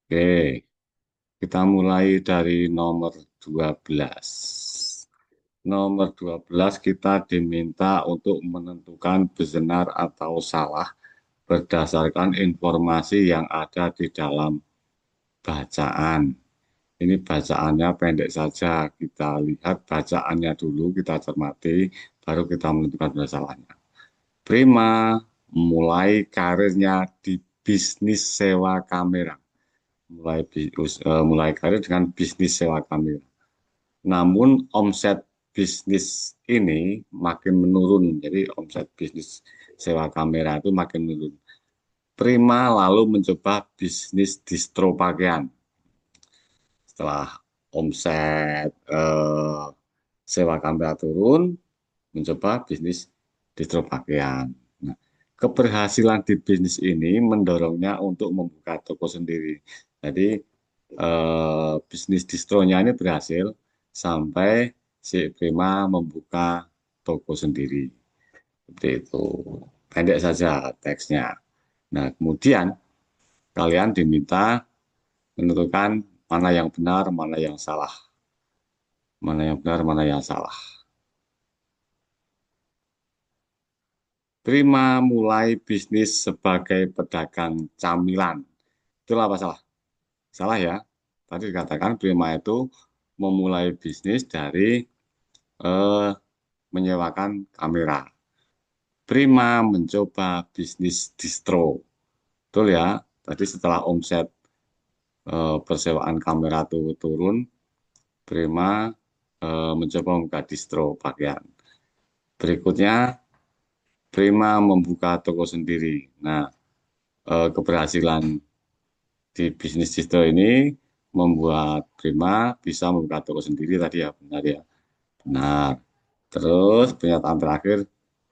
Oke, kita mulai dari nomor 12. Nomor 12 kita diminta untuk menentukan benar atau salah berdasarkan informasi yang ada di dalam bacaan. Ini bacaannya pendek saja. Kita lihat bacaannya dulu, kita cermati, baru kita menentukan benar salahnya. Prima mulai karirnya di bisnis sewa kamera. Mulai karir dengan bisnis sewa kamera. Namun omset bisnis ini makin menurun. Jadi omset bisnis sewa kamera itu makin menurun. Prima lalu mencoba bisnis distro pakaian. Setelah omset sewa kamera turun, mencoba bisnis distro pakaian. Nah, keberhasilan di bisnis ini mendorongnya untuk membuka toko sendiri. Jadi bisnis distronya ini berhasil sampai si Prima membuka toko sendiri. Seperti itu. Pendek saja teksnya. Nah, kemudian kalian diminta menentukan mana yang benar, mana yang salah. Mana yang benar, mana yang salah. Prima mulai bisnis sebagai pedagang camilan. Itulah apa salah? Salah ya. Tadi dikatakan Prima itu memulai bisnis dari eh, menyewakan kamera. Prima mencoba bisnis distro. Betul ya. Tadi setelah omset persewaan kamera itu turun, Prima mencoba membuka distro pakaian. Berikutnya, Prima membuka toko sendiri. Nah, keberhasilan di bisnis distro ini membuat Prima bisa membuka toko sendiri tadi ya, benar ya. Benar. Terus pernyataan terakhir,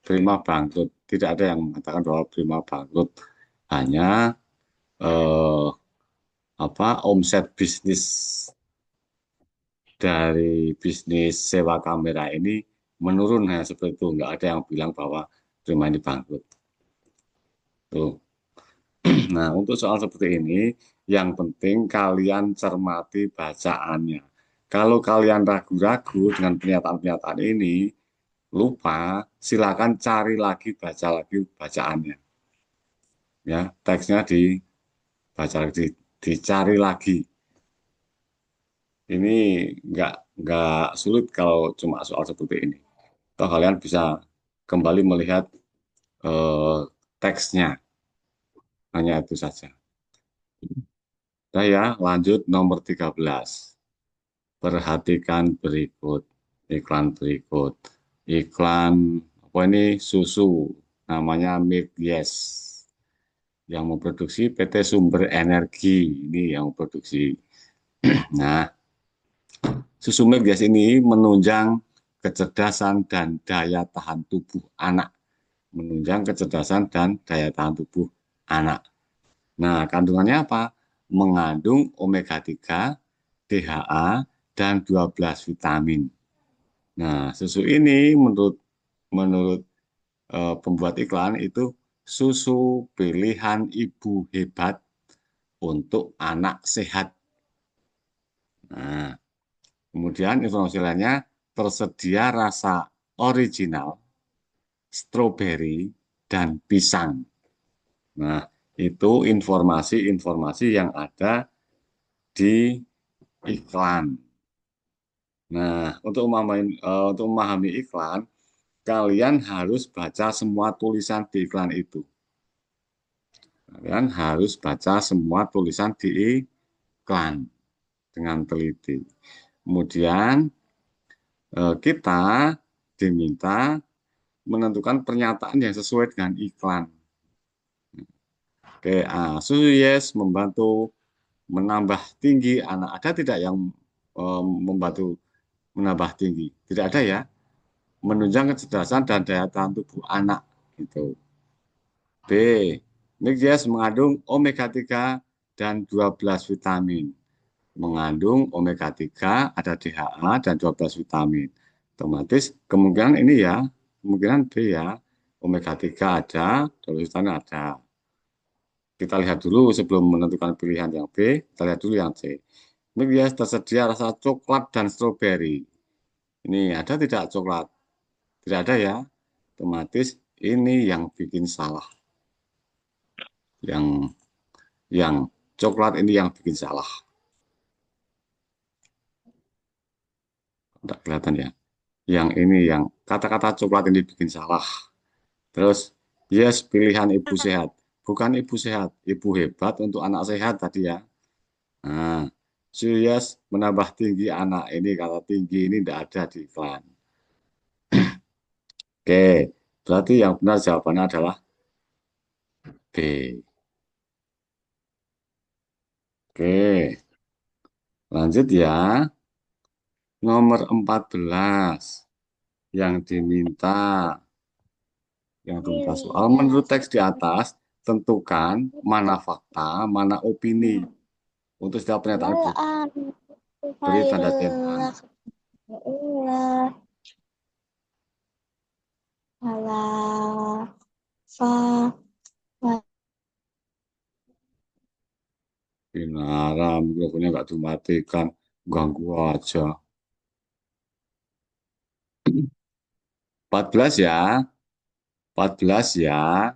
Prima bangkrut. Tidak ada yang mengatakan bahwa Prima bangkrut. Hanya eh, omset bisnis dari bisnis sewa kamera ini menurun ya seperti itu. Nggak ada yang bilang bahwa Prima ini bangkrut. Tuh. Nah, untuk soal seperti ini, yang penting kalian cermati bacaannya. Kalau kalian ragu-ragu dengan pernyataan-pernyataan ini, lupa, silakan cari lagi, baca lagi bacaannya. Ya, teksnya dibaca lagi, dicari lagi. Ini nggak sulit kalau cuma soal seperti ini. Atau kalian bisa kembali melihat eh, teksnya, hanya itu saja. Nah ya, lanjut nomor 13. Perhatikan berikut, iklan berikut. Iklan apa ini? Susu, namanya Milk Yes. Yang memproduksi PT Sumber Energi, ini yang memproduksi. Nah, susu Milk Yes ini menunjang kecerdasan dan daya tahan tubuh anak. Menunjang kecerdasan dan daya tahan tubuh anak. Nah, kandungannya apa? Mengandung omega 3, DHA, dan 12 vitamin. Nah, susu ini menurut menurut pembuat iklan itu susu pilihan ibu hebat untuk anak sehat. Nah, kemudian informasi lainnya tersedia rasa original, stroberi, dan pisang. Nah, itu informasi-informasi yang ada di iklan. Nah, untuk memahami iklan, kalian harus baca semua tulisan di iklan itu. Kalian harus baca semua tulisan di iklan dengan teliti. Kemudian kita diminta menentukan pernyataan yang sesuai dengan iklan. Oke, susu yes membantu menambah tinggi anak. Ada tidak yang membantu menambah tinggi? Tidak ada ya. Menunjang kecerdasan dan daya tahan tubuh anak. Gitu. B. Milk yes mengandung omega 3 dan 12 vitamin. Mengandung omega 3, ada DHA, dan 12 vitamin. Otomatis kemungkinan ini ya, kemungkinan B ya, omega 3 ada, 12 vitamin ada. B. Kita lihat dulu sebelum menentukan pilihan yang B, kita lihat dulu yang C. Ini dia tersedia rasa coklat dan stroberi. Ini ada tidak coklat? Tidak ada ya. Otomatis ini yang bikin salah. Yang coklat ini yang bikin salah. Tidak kelihatan ya. Yang ini yang kata-kata coklat ini bikin salah. Terus, yes, pilihan ibu sehat. Bukan ibu sehat, ibu hebat untuk anak sehat tadi ya. Nah, Suyas menambah tinggi anak ini, kata tinggi ini tidak ada di iklan. Oke, berarti yang benar jawabannya adalah B. Oke, lanjut ya. Nomor 14 yang diminta, soal menurut teks di atas, tentukan mana fakta, mana opini. Untuk setiap pernyataan beri tanda cetak. Alah, fa, Inara, mikrofonnya nggak dimatikan, ganggu aja. 14 ya, 14 ya.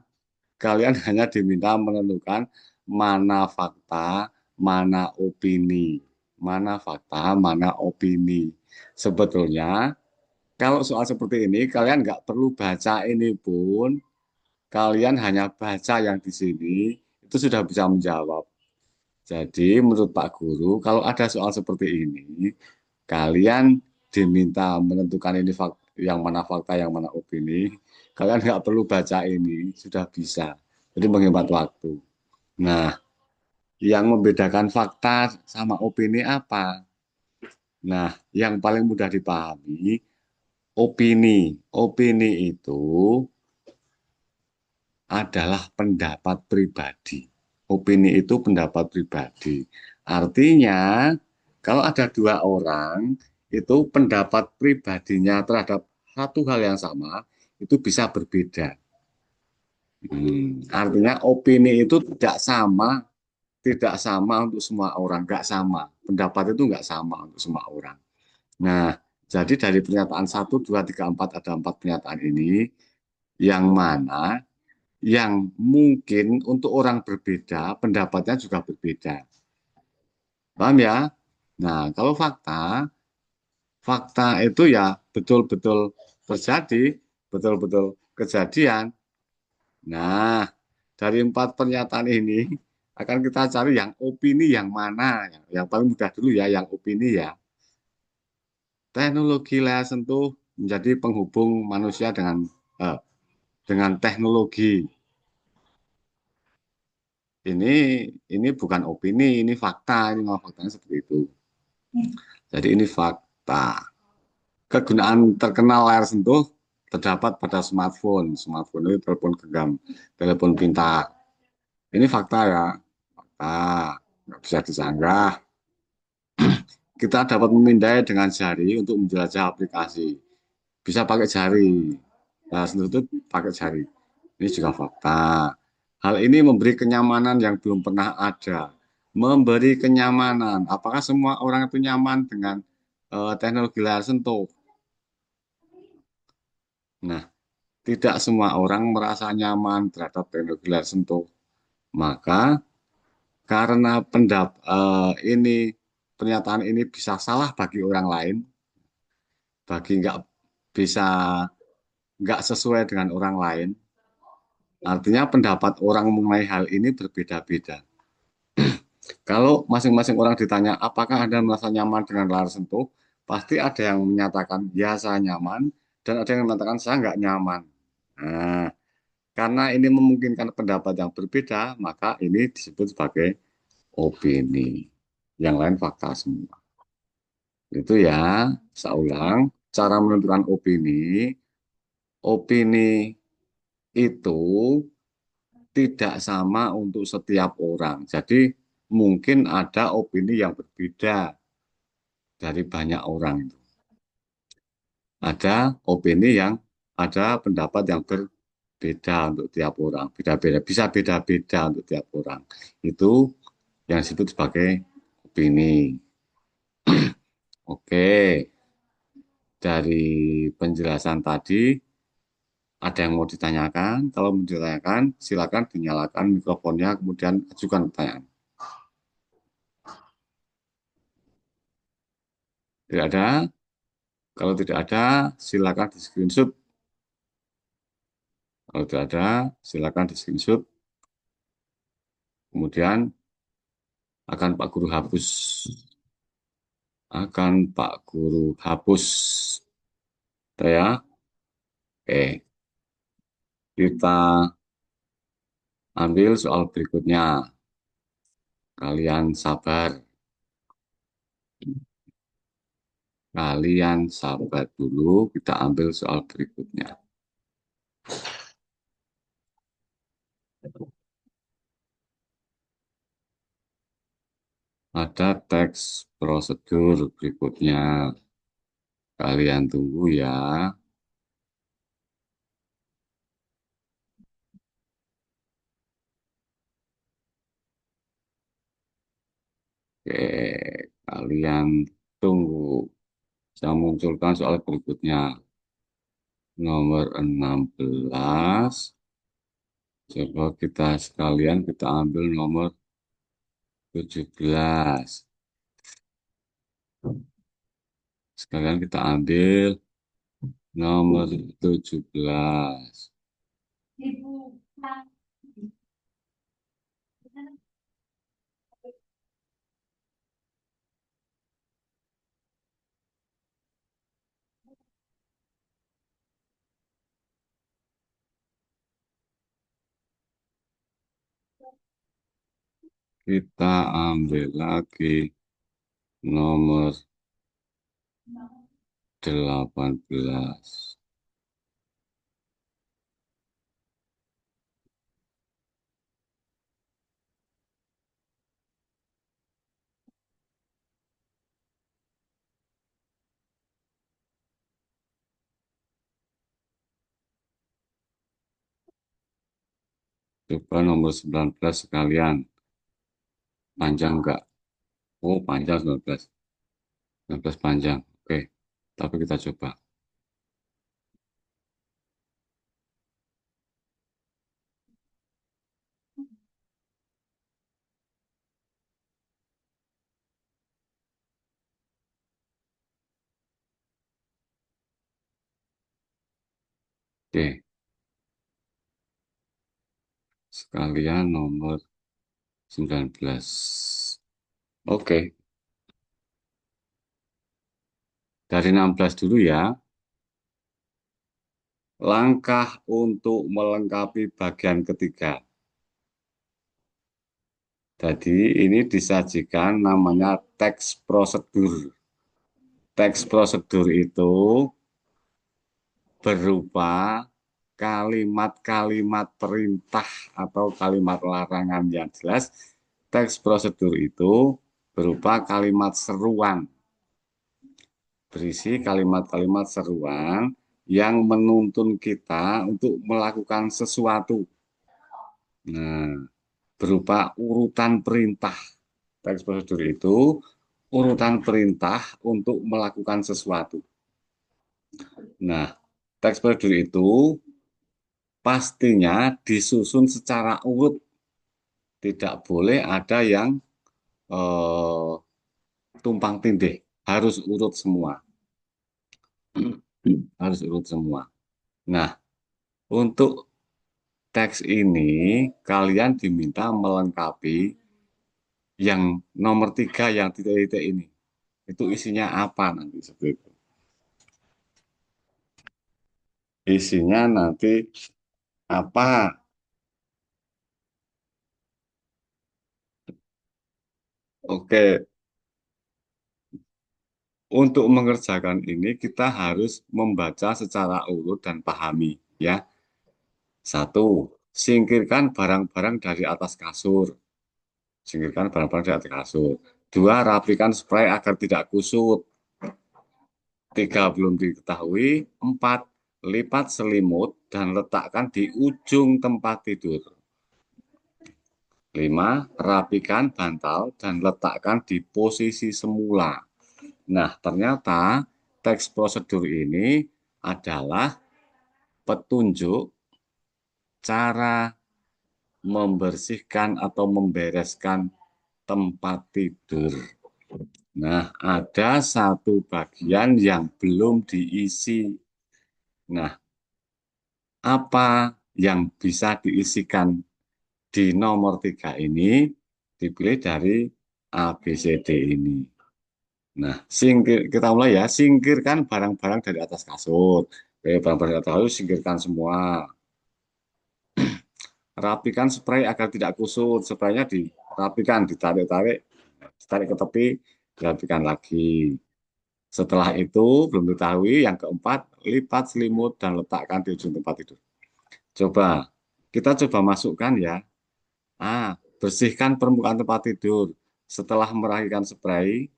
Kalian hanya diminta menentukan mana fakta, mana opini. Mana fakta, mana opini. Sebetulnya, kalau soal seperti ini, kalian nggak perlu baca ini pun. Kalian hanya baca yang di sini, itu sudah bisa menjawab. Jadi, menurut Pak Guru, kalau ada soal seperti ini, kalian diminta menentukan ini yang mana fakta, yang mana opini. Kalian nggak perlu baca ini, sudah bisa. Jadi menghemat waktu. Nah, yang membedakan fakta sama opini apa? Nah, yang paling mudah dipahami, opini. Opini itu adalah pendapat pribadi. Opini itu pendapat pribadi. Artinya, kalau ada dua orang, itu pendapat pribadinya terhadap satu hal yang sama, itu bisa berbeda. Artinya opini itu tidak sama untuk semua orang, nggak sama. Pendapat itu nggak sama untuk semua orang. Nah, jadi dari pernyataan 1, 2, 3, 4 ada 4 pernyataan ini, yang mana yang mungkin untuk orang berbeda, pendapatnya juga berbeda. Paham ya? Nah, kalau fakta, fakta itu ya betul-betul terjadi, betul-betul kejadian. Nah, dari 4 pernyataan ini akan kita cari yang opini yang mana. Yang paling mudah dulu ya, yang opini ya. Teknologi layar sentuh menjadi penghubung manusia eh, dengan teknologi. Ini ini bukan opini, ini fakta. Ini memang faktanya seperti itu. Jadi ini fakta. Kegunaan terkenal layar sentuh terdapat pada smartphone. Smartphone itu telepon genggam, telepon pintar. Ini fakta ya, fakta. Nggak bisa disanggah. Kita dapat memindai dengan jari untuk menjelajah aplikasi. Bisa pakai jari. Nah, sentuh itu pakai jari. Ini juga fakta. Hal ini memberi kenyamanan yang belum pernah ada. Memberi kenyamanan. Apakah semua orang itu nyaman dengan teknologi layar sentuh? Nah, tidak semua orang merasa nyaman terhadap teknologi layar sentuh. Maka karena ini pernyataan ini bisa salah bagi orang lain, bagi bisa nggak sesuai dengan orang lain, artinya pendapat orang mengenai hal ini berbeda-beda. Kalau masing-masing orang ditanya apakah Anda merasa nyaman dengan layar sentuh, pasti ada yang menyatakan ya saya nyaman, dan ada yang mengatakan saya nggak nyaman. Nah, karena ini memungkinkan pendapat yang berbeda, maka ini disebut sebagai opini. Yang lain fakta semua. Itu ya, saya ulang. Cara menentukan opini, opini itu tidak sama untuk setiap orang. Jadi mungkin ada opini yang berbeda dari banyak orang Ada opini yang ada pendapat yang berbeda beda untuk tiap orang, beda-beda, bisa beda-beda untuk tiap orang. Itu yang disebut sebagai opini. Oke, dari penjelasan tadi, ada yang mau ditanyakan? Kalau mau ditanyakan, silakan dinyalakan mikrofonnya, kemudian ajukan pertanyaan. Tidak ada? Kalau tidak ada, silakan di screenshot. Kalau tidak ada, silakan di screenshot. Kemudian akan Pak Guru hapus. Akan Pak Guru hapus. Ya, oke. Kita ambil soal berikutnya. Kalian sabar. Kalian sabar dulu. Kita ambil soal berikutnya. Ada teks prosedur berikutnya. Kalian tunggu ya. Oke, kalian tunggu. Saya munculkan soal berikutnya. Nomor 16. Coba kita sekalian kita ambil nomor 17. Sekalian kita ambil nomor 17. Kita ambil lagi nomor 18. Coba nomor 19 sekalian. Panjang enggak? Oh, panjang 19. 19 panjang. Oke, tapi kita coba. Oke, sekalian nomor 19. Oke, dari 16 dulu ya. Langkah untuk melengkapi bagian ketiga. Jadi ini disajikan namanya teks prosedur. Teks prosedur itu berupa kalimat-kalimat perintah atau kalimat larangan yang jelas. Teks prosedur itu berupa kalimat seruan. Berisi kalimat-kalimat seruan yang menuntun kita untuk melakukan sesuatu. Nah, berupa urutan perintah. Teks prosedur itu urutan perintah untuk melakukan sesuatu. Nah, teks prosedur itu pastinya disusun secara urut. Tidak boleh ada yang eh, tumpang tindih. Harus urut semua. Harus urut semua. Nah, untuk teks ini kalian diminta melengkapi yang nomor 3 yang titik-titik ini. Itu isinya apa nanti seperti itu. Isinya nanti apa? Oke, untuk mengerjakan ini kita harus membaca secara urut dan pahami ya. Satu, singkirkan barang-barang dari atas kasur. Singkirkan barang-barang dari atas kasur. Dua, rapikan spray agar tidak kusut. Tiga, belum diketahui. Empat, lipat selimut dan letakkan di ujung tempat tidur. 5. Rapikan bantal dan letakkan di posisi semula. Nah, ternyata teks prosedur ini adalah petunjuk cara membersihkan atau membereskan tempat tidur. Nah, ada satu bagian yang belum diisi. Nah, apa yang bisa diisikan di nomor 3 ini? Dipilih dari A, B, C, D ini. Nah, kita mulai ya. Singkirkan barang-barang dari atas kasur. Oke, barang-barang dari atas kasur singkirkan semua. Rapikan spray agar tidak kusut. Spraynya dirapikan, ditarik-tarik, ditarik ke tepi, dirapikan lagi. Setelah itu, belum diketahui, yang keempat, lipat selimut dan letakkan di ujung tempat tidur. Coba, kita coba masukkan ya. Bersihkan permukaan tempat tidur. Setelah merapikan spray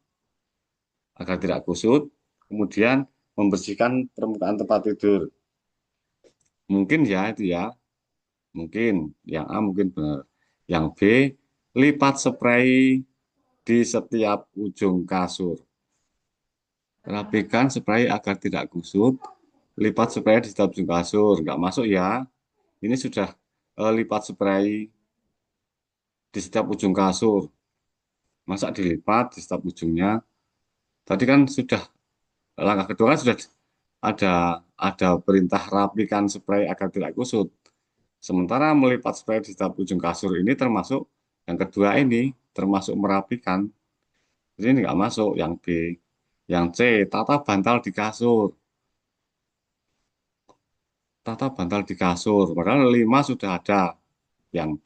agar tidak kusut, kemudian membersihkan permukaan tempat tidur. Mungkin ya itu ya, mungkin yang A mungkin benar. Yang B, lipat spray di setiap ujung kasur. Rapikan spray agar tidak kusut. Lipat spray di setiap ujung kasur. Nggak masuk ya. Ini sudah lipat spray di setiap ujung kasur. Masa dilipat di setiap ujungnya? Tadi kan sudah langkah kedua kan sudah ada ada perintah rapikan spray agar tidak kusut. Sementara melipat spray di setiap ujung kasur ini termasuk yang kedua ini termasuk merapikan. Jadi ini nggak masuk yang B. Yang C, tata bantal di kasur. Tata bantal di kasur. Padahal 5 sudah ada yang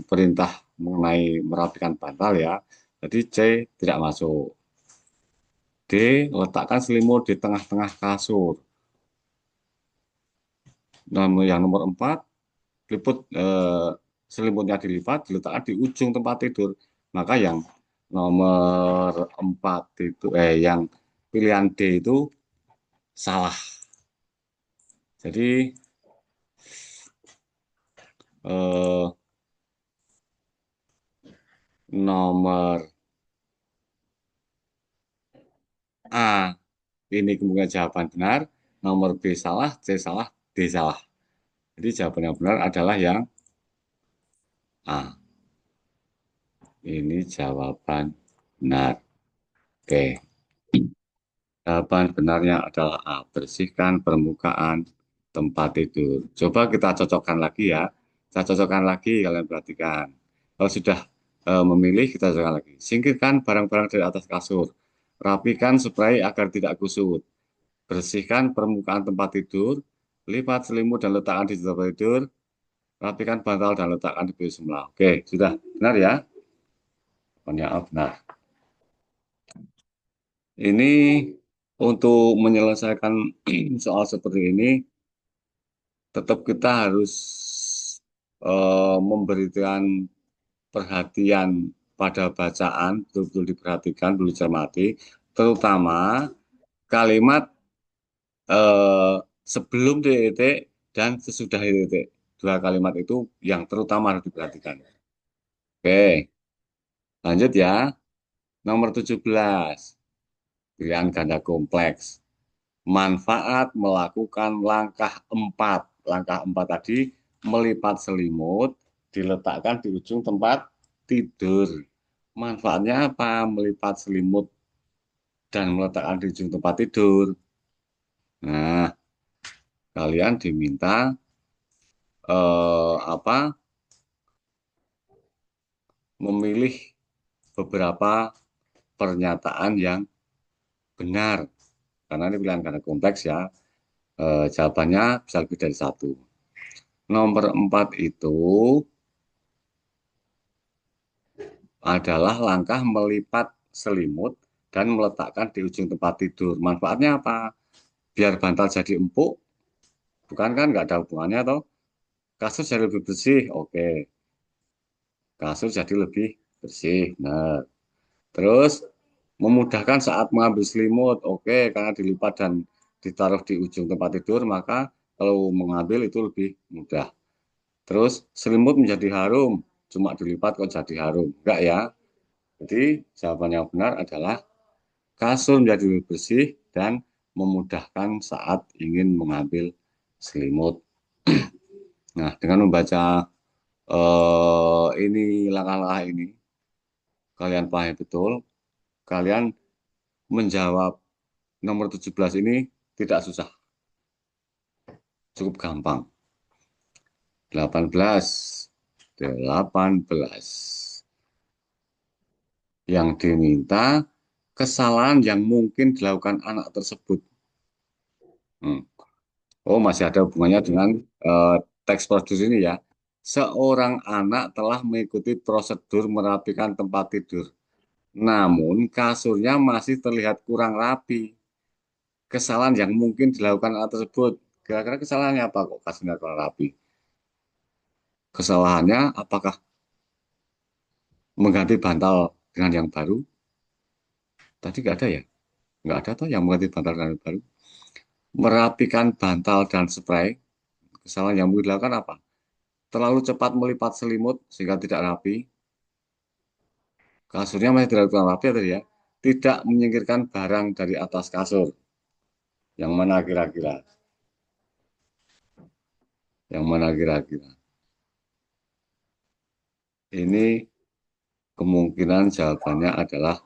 perintah mengenai merapikan bantal ya. Jadi C tidak masuk. D, letakkan selimut di tengah-tengah kasur. Yang nomor 4, selimutnya dilipat, diletakkan di ujung tempat tidur. Maka yang nomor 4 itu, yang pilihan D itu salah. Jadi eh, nomor A ini kemungkinan jawaban benar, nomor B salah, C salah, D salah. Jadi jawaban yang benar adalah yang A. Ini jawaban benar. Oke. Jawaban benarnya adalah A. Bersihkan permukaan tempat tidur. Coba kita cocokkan lagi ya. Kita cocokkan lagi, kalian perhatikan. Kalau sudah memilih, kita cocokkan lagi. Singkirkan barang-barang dari atas kasur. Rapikan spray agar tidak kusut. Bersihkan permukaan tempat tidur. Lipat selimut dan letakkan di tempat tidur. Rapikan bantal dan letakkan di bawah sebelah. Oke, sudah benar ya? Jawabannya A benar. Ini untuk menyelesaikan soal seperti ini, tetap kita harus memberikan perhatian pada bacaan, betul-betul diperhatikan, dulu cermati, terutama kalimat eh, sebelum titik dan sesudah titik. Dua kalimat itu yang terutama harus diperhatikan. Oke, lanjut ya. Nomor 17, pilihan ganda kompleks. Manfaat melakukan langkah 4. Langkah 4 tadi melipat selimut, diletakkan di ujung tempat tidur. Manfaatnya apa? Melipat selimut dan meletakkan di ujung tempat tidur. Nah, kalian diminta apa? Memilih beberapa pernyataan yang benar. Karena ini pilihan karena kompleks ya. Jawabannya bisa lebih dari satu. Nomor 4 itu adalah langkah melipat selimut dan meletakkan di ujung tempat tidur. Manfaatnya apa? Biar bantal jadi empuk, bukan kan nggak ada hubungannya toh. Kasur jadi lebih bersih, oke. Kasur jadi lebih bersih. Nah, terus memudahkan saat mengambil selimut, oke, karena dilipat dan ditaruh di ujung tempat tidur, maka kalau mengambil itu lebih mudah. Terus selimut menjadi harum, cuma dilipat kok jadi harum. Enggak ya. Jadi jawaban yang benar adalah kasur menjadi lebih bersih dan memudahkan saat ingin mengambil selimut. Nah, dengan membaca ini langkah-langkah ini, kalian pahami betul, kalian menjawab nomor 17 ini tidak susah, cukup gampang. 18, 18. Yang diminta kesalahan yang mungkin dilakukan anak tersebut. Hmm. Oh, masih ada hubungannya dengan eh, teks prosedur ini ya. Seorang anak telah mengikuti prosedur merapikan tempat tidur. Namun kasurnya masih terlihat kurang rapi. Kesalahan yang mungkin dilakukan anak tersebut. Kira-kira kesalahannya apa kok kasurnya kurang rapi? Kesalahannya apakah mengganti bantal dengan yang baru? Tadi nggak ada ya? Nggak ada tuh yang mengganti bantal dengan yang baru. Merapikan bantal dan spray. Kesalahan yang mungkin dilakukan apa? Terlalu cepat melipat selimut sehingga tidak rapi. Kasurnya masih tidak kurang rapi tadi ya. Tidak menyingkirkan barang dari atas kasur. Yang mana kira-kira? Yang mana kira-kira? Ini kemungkinan jawabannya adalah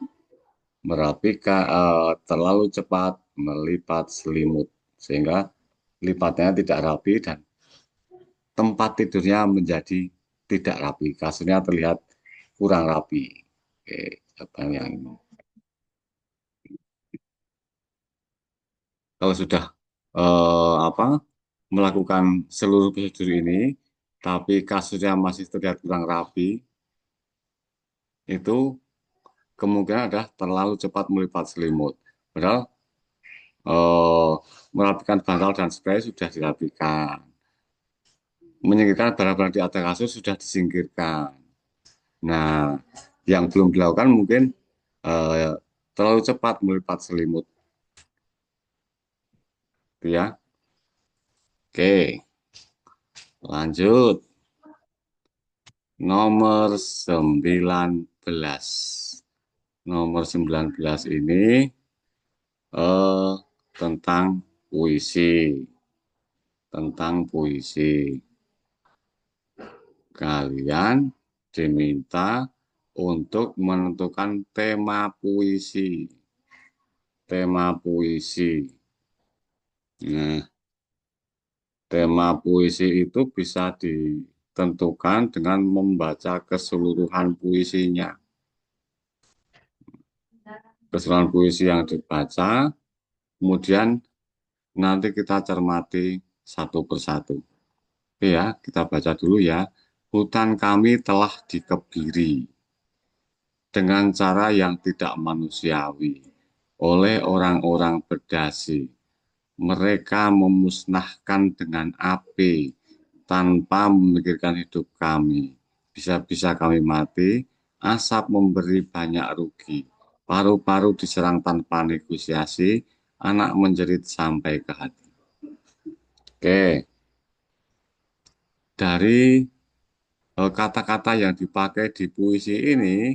merapikan terlalu cepat melipat selimut sehingga lipatnya tidak rapi dan tempat tidurnya menjadi tidak rapi. Kasurnya terlihat kurang rapi. Oke, jawaban yang ini. Kalau sudah apa melakukan seluruh prosedur ini, tapi kasusnya masih terlihat kurang rapi, itu kemungkinan adalah terlalu cepat melipat selimut. Padahal eh, merapikan bantal dan spray sudah dirapikan. Menyingkirkan barang-barang di atas kasur sudah disingkirkan. Nah, yang belum dilakukan mungkin eh, terlalu cepat melipat selimut. Itu ya. Oke, lanjut. Nomor 19. Nomor 19 ini eh, tentang puisi. Tentang puisi. Kalian diminta untuk menentukan tema puisi. Tema puisi. Nah, tema puisi itu bisa ditentukan dengan membaca keseluruhan puisinya. Keseluruhan puisi yang dibaca, kemudian nanti kita cermati satu persatu. Oke ya, kita baca dulu ya. Hutan kami telah dikebiri dengan cara yang tidak manusiawi oleh orang-orang berdasi. Mereka memusnahkan dengan api tanpa memikirkan hidup kami. Bisa-bisa kami mati, asap memberi banyak rugi. Paru-paru diserang tanpa negosiasi, anak menjerit sampai ke hati. Oke, dari kata-kata yang dipakai di puisi ini,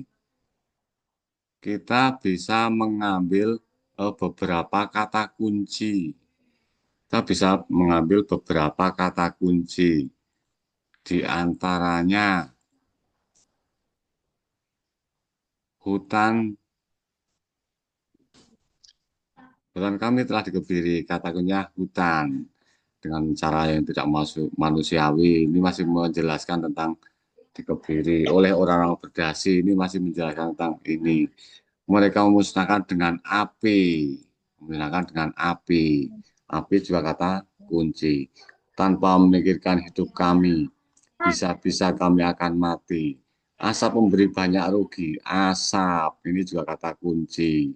kita bisa mengambil beberapa kata kunci. Kita bisa mengambil beberapa kata kunci. Di antaranya hutan, hutan kami telah dikebiri. Kata kuncinya hutan dengan cara yang tidak masuk manusiawi. Ini masih menjelaskan tentang dikebiri oleh orang-orang berdasi. Ini masih menjelaskan tentang ini. Mereka memusnahkan dengan api. Menggunakan dengan api. Api juga kata kunci. Tanpa memikirkan hidup kami. Bisa-bisa kami akan mati. Asap memberi banyak rugi. Asap. Ini juga kata kunci.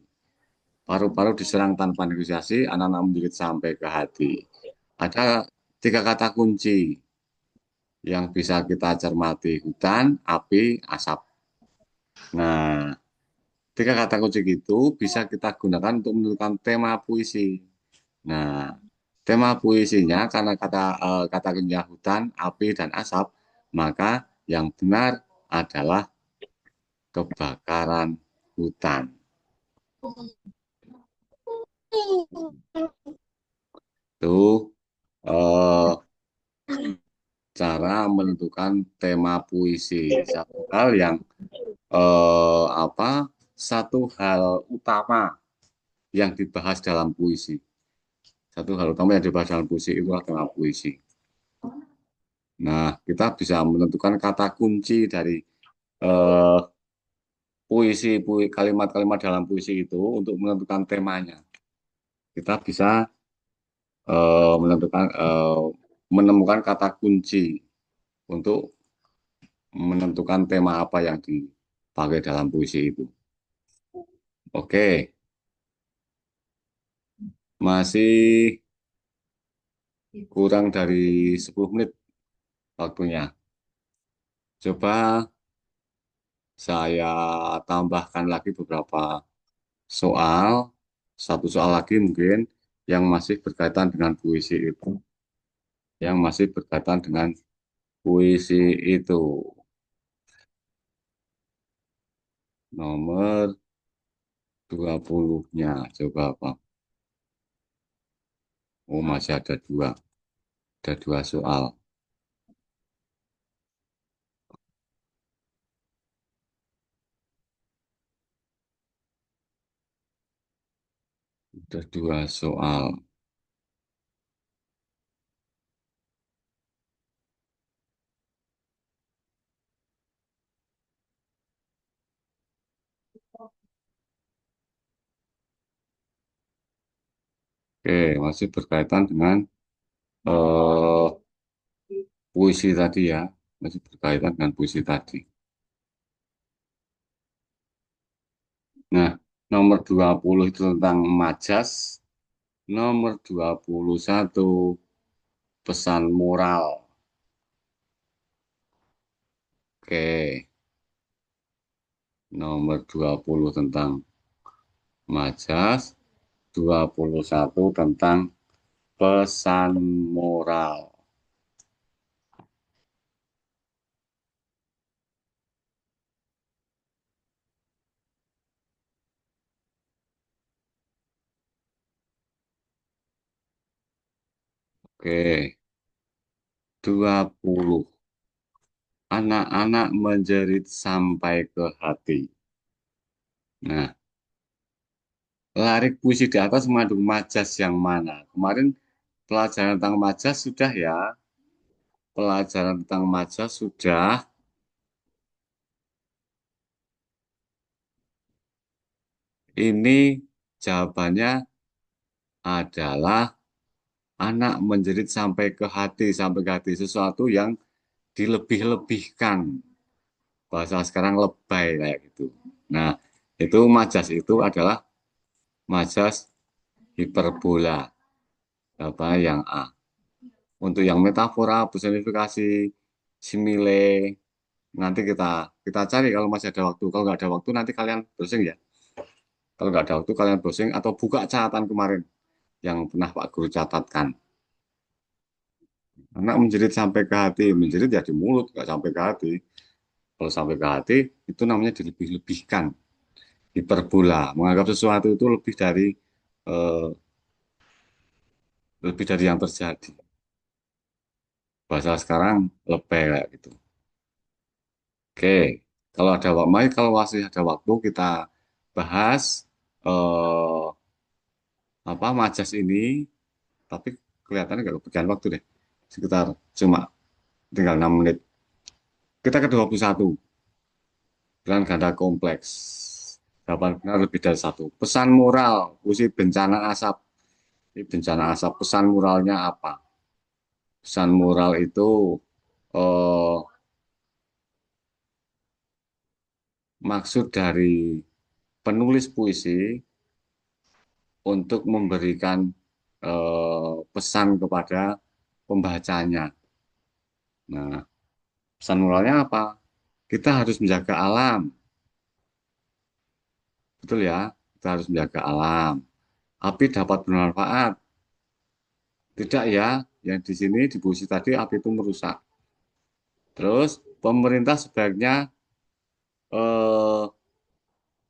Paru-paru diserang tanpa negosiasi. Anak-anak menjerit sampai ke hati. Ada tiga kata kunci yang bisa kita cermati. Hutan, api, asap. Nah, tiga kata kunci itu bisa kita gunakan untuk menentukan tema puisi. Nah, tema puisinya karena kata kuncinya hutan, api, dan asap, maka yang benar adalah kebakaran hutan. Itu eh, cara menentukan tema puisi. Satu hal utama yang dibahas dalam puisi. Satu hal utama yang dibahas dalam puisi itu adalah puisi. Nah, kita bisa menentukan kata kunci dari eh, kalimat-kalimat dalam puisi itu untuk menentukan temanya. Kita bisa menemukan kata kunci untuk menentukan tema apa yang dipakai dalam puisi itu. Oke, masih kurang dari 10 menit waktunya. Coba saya tambahkan lagi beberapa soal, satu soal lagi mungkin yang masih berkaitan dengan puisi itu, yang masih berkaitan dengan puisi itu. Nomor 20-nya, coba apa? Oh, masih ada dua soal. Ada dua soal. Oke, masih berkaitan dengan eh, puisi tadi ya, masih berkaitan dengan puisi tadi. Nah, nomor 20 itu tentang majas, nomor 21 pesan moral. Oke, nomor 20 tentang majas, 21 tentang pesan moral. Oke, 20. Anak-anak menjerit sampai ke hati. Nah, larik puisi di atas mengandung majas yang mana? Kemarin pelajaran tentang majas sudah ya. Pelajaran tentang majas sudah. Ini jawabannya adalah anak menjerit sampai ke hati sesuatu yang dilebih-lebihkan. Bahasa sekarang lebay kayak gitu. Nah, itu majas itu adalah majas hiperbola. Apa yang A? Untuk yang metafora, personifikasi, simile, nanti kita kita cari kalau masih ada waktu. Kalau nggak ada waktu nanti kalian browsing ya. Kalau nggak ada waktu kalian browsing atau buka catatan kemarin yang pernah Pak Guru catatkan. Anak menjerit sampai ke hati, menjerit ya di mulut, nggak sampai ke hati. Kalau sampai ke hati itu namanya dilebih-lebihkan, hiperbola, menganggap sesuatu itu eh, lebih dari yang terjadi. Bahasa sekarang lebay kayak gitu. Oke, kalau masih ada waktu kita bahas eh, apa majas ini, tapi kelihatannya nggak kebagian waktu deh. Sekitar cuma tinggal 6 menit. Kita ke 21, dengan ganda kompleks. Jawaban benar lebih dari satu. Pesan moral, puisi bencana asap. Ini bencana asap, pesan moralnya apa? Pesan moral itu eh, maksud dari penulis puisi untuk memberikan pesan kepada pembacanya. Nah, pesan moralnya apa? Kita harus menjaga alam, betul ya? Kita harus menjaga alam. Api dapat bermanfaat, Tidak ya, yang di sini di puisi tadi api itu merusak. Terus pemerintah sebaiknya eh,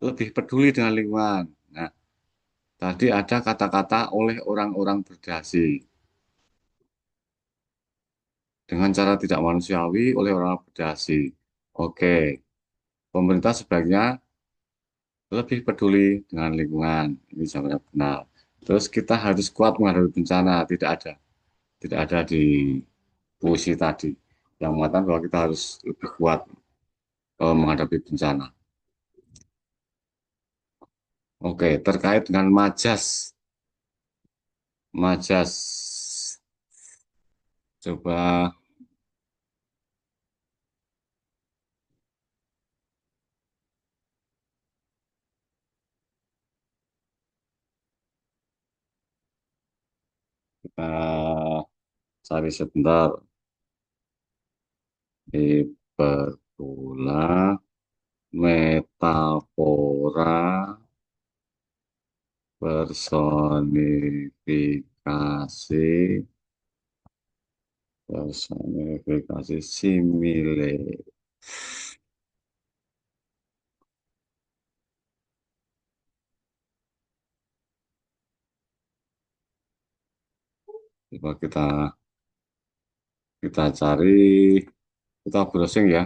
lebih peduli dengan lingkungan. Nah, tadi ada kata-kata oleh orang-orang berdasi dengan cara tidak manusiawi oleh orang berdasi. Oke, pemerintah sebaiknya lebih peduli dengan lingkungan. Ini jawabannya benar. Terus kita harus kuat menghadapi bencana. Tidak ada di puisi tadi yang mengatakan bahwa kita harus lebih kuat menghadapi bencana. Oke, terkait dengan majas, majas, coba kita cari sebentar. Hiperbola, metafora, personifikasi, personifikasi, simile. Coba kita cari, kita browsing ya.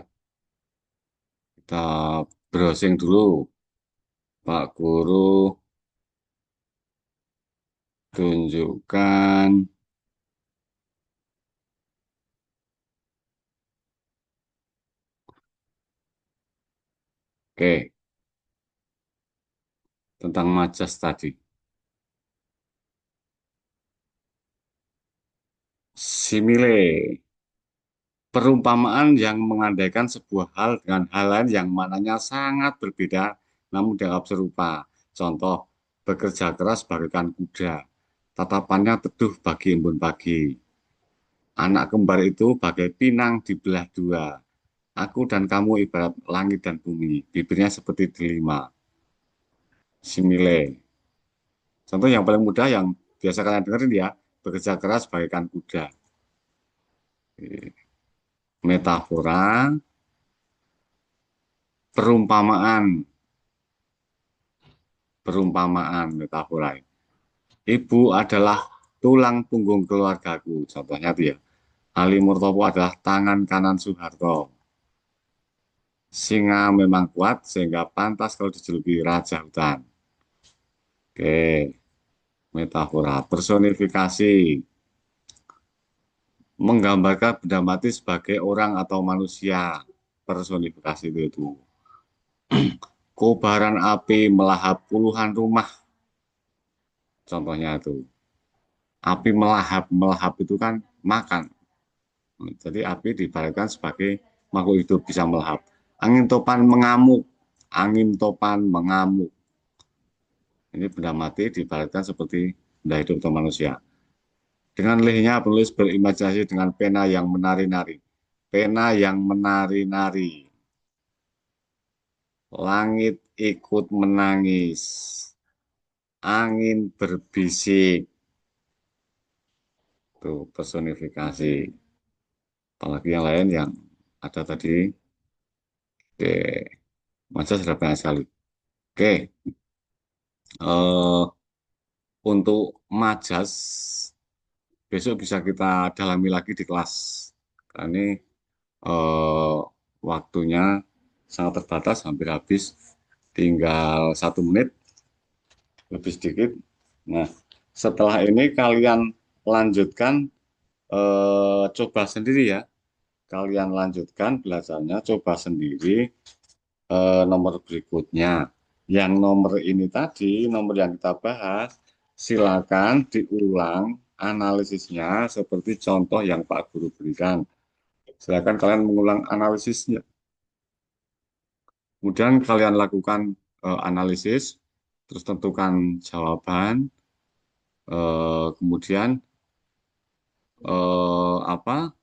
Kita browsing dulu, Pak Guru, tunjukkan. Oke, tentang majas tadi. Simile, perumpamaan yang mengandaikan sebuah hal dengan hal lain yang mananya sangat berbeda namun dianggap serupa. Contoh, bekerja keras bagaikan kuda, tatapannya teduh bagi embun pagi. Anak kembar itu bagai pinang dibelah dua. Aku dan kamu ibarat langit dan bumi, bibirnya seperti delima. Simile. Contoh yang paling mudah yang biasa kalian dengerin ya, bekerja keras bagaikan kuda. Metafora, perumpamaan, perumpamaan metafora. Ibu adalah tulang punggung keluargaku. Contohnya itu ya. Ali Murtopo adalah tangan kanan Soeharto. Singa memang kuat sehingga pantas kalau dijuluki Raja Hutan. Oke, metafora. Personifikasi. Menggambarkan benda mati sebagai orang atau manusia. Personifikasi itu. Kobaran api melahap puluhan rumah. Contohnya itu. Api melahap. Melahap itu kan makan. Jadi api diibaratkan sebagai makhluk hidup bisa melahap. Angin topan mengamuk. Angin topan mengamuk. Ini benda mati diibaratkan seperti benda hidup atau manusia. Dengan lihnya penulis berimajinasi dengan pena yang menari-nari. Pena yang menari-nari. Langit ikut menangis. Angin berbisik. Tuh personifikasi. Apalagi yang lain yang ada tadi. Oke. Masa sudah banyak sekali. Oke. Eh, untuk majas, besok bisa kita dalami lagi di kelas. Karena ini eh, waktunya sangat terbatas, hampir habis. Tinggal 1 menit, lebih sedikit. Nah, setelah ini kalian lanjutkan, coba sendiri ya. Kalian lanjutkan belajarnya, coba sendiri nomor berikutnya. Yang nomor ini tadi, nomor yang kita bahas, silakan diulang analisisnya seperti contoh yang Pak Guru berikan. Silakan kalian mengulang analisisnya. Kemudian kalian lakukan analisis, terus tentukan jawaban, kemudian apa?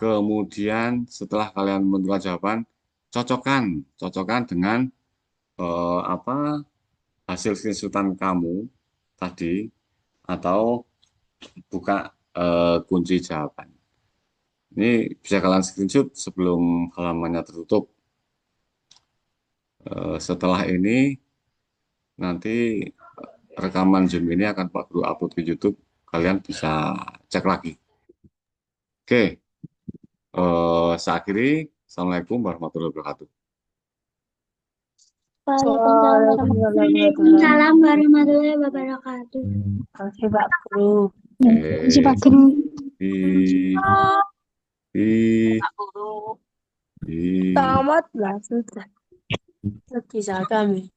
Kemudian setelah kalian menentukan jawaban, cocokkan, cocokkan dengan apa hasil screenshotan kamu tadi atau buka kunci jawaban. Ini bisa kalian screenshot sebelum halamannya tertutup. Setelah ini nanti rekaman Zoom ini akan Pak Guru upload ke YouTube. Kalian bisa cek lagi. Oke, saya akhiri. Assalamualaikum warahmatullahi wabarakatuh. Waalaikumsalam warahmatullahi wabarakatuh. Oke, Pak Guru. Terima kasih Pak Oke, Guru. di, Pak Guru. di. Tamatlah sudah. Bisa kami.